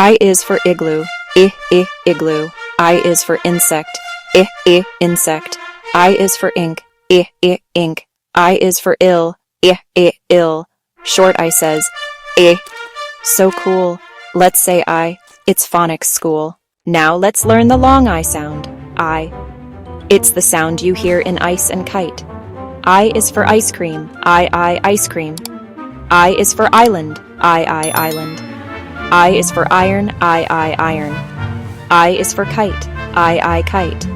I is for igloo. Igloo. I is for insect. Insect. I is for ink. Ink. I is for ill. Ill. Short I says, So cool. Let's say I. It's phonics school. Now let's learn the long I sound. I. It's the sound you hear in ice and kite. I is for ice cream. I ice cream. I is for island. I island. I is for iron. I iron. I is for kite. I kite.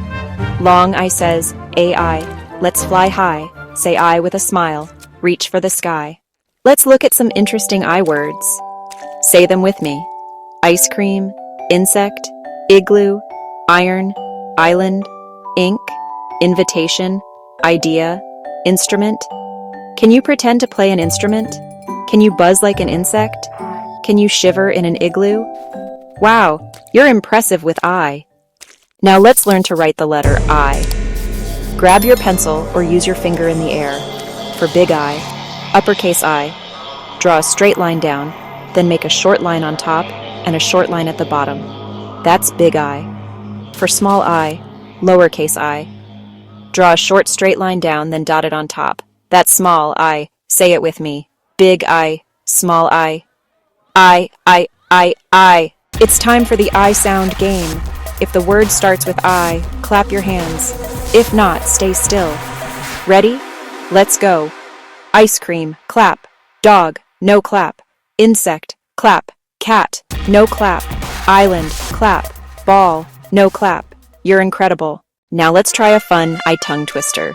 Long I says, AI. Let's fly high. Say I with a smile. Reach for the sky. Let's look at some interesting I words. Say them with me. Ice cream, insect, igloo, iron, island, ink, invitation, idea, instrument. Can you pretend to play an instrument? Can you buzz like an insect? Can you shiver in an igloo? Wow, you're impressive with I. Now let's learn to write the letter I. Grab your pencil or use your finger in the air. For big I, uppercase I, draw a straight line down, then make a short line on top and a short line at the bottom. That's big I. For small I, lowercase I, draw a short straight line down, then dot it on top. That's small I. Say it with me. Big I, small I. I. It's time for the I sound game. If the word starts with I, clap your hands. If not, stay still. Ready? Let's go. Ice cream, clap. Dog, no clap. Insect, clap. Cat, no clap. Island, clap. Ball, no clap. You're incredible. Now let's try a fun I tongue twister.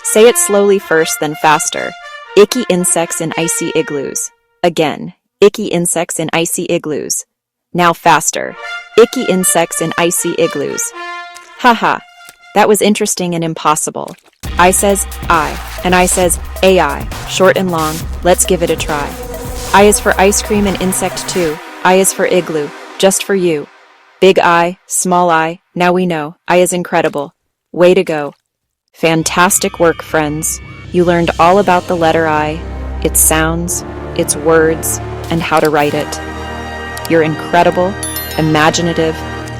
Say it slowly first, then faster. Icky insects in icy igloos. Again, icky insects in icy igloos. Now faster. Icky insects in icy igloos. Haha, that was interesting and impossible. I says I, and I says AI, short and long. Let's give it a try. I is for ice cream and insect too. I is for igloo, just for you. Big I, small I, now we know. I is incredible. Way to go. Fantastic work, friends. You learned all about the letter I, its sounds, its words, and how to write it. You're incredible, imaginative,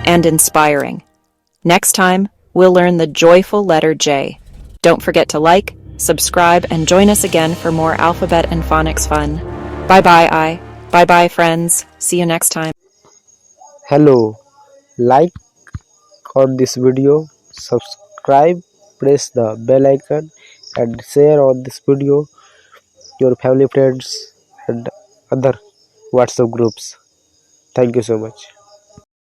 and inspiring. Next time, we'll learn the joyful letter J. Don't forget to like, subscribe, and join us again for more alphabet and phonics fun. Bye-bye, I. Bye-bye, friends. See you next time. Hello, like on this video, subscribe, press the bell icon, and share on this video your family, friends, and other WhatsApp groups. Thank you so much.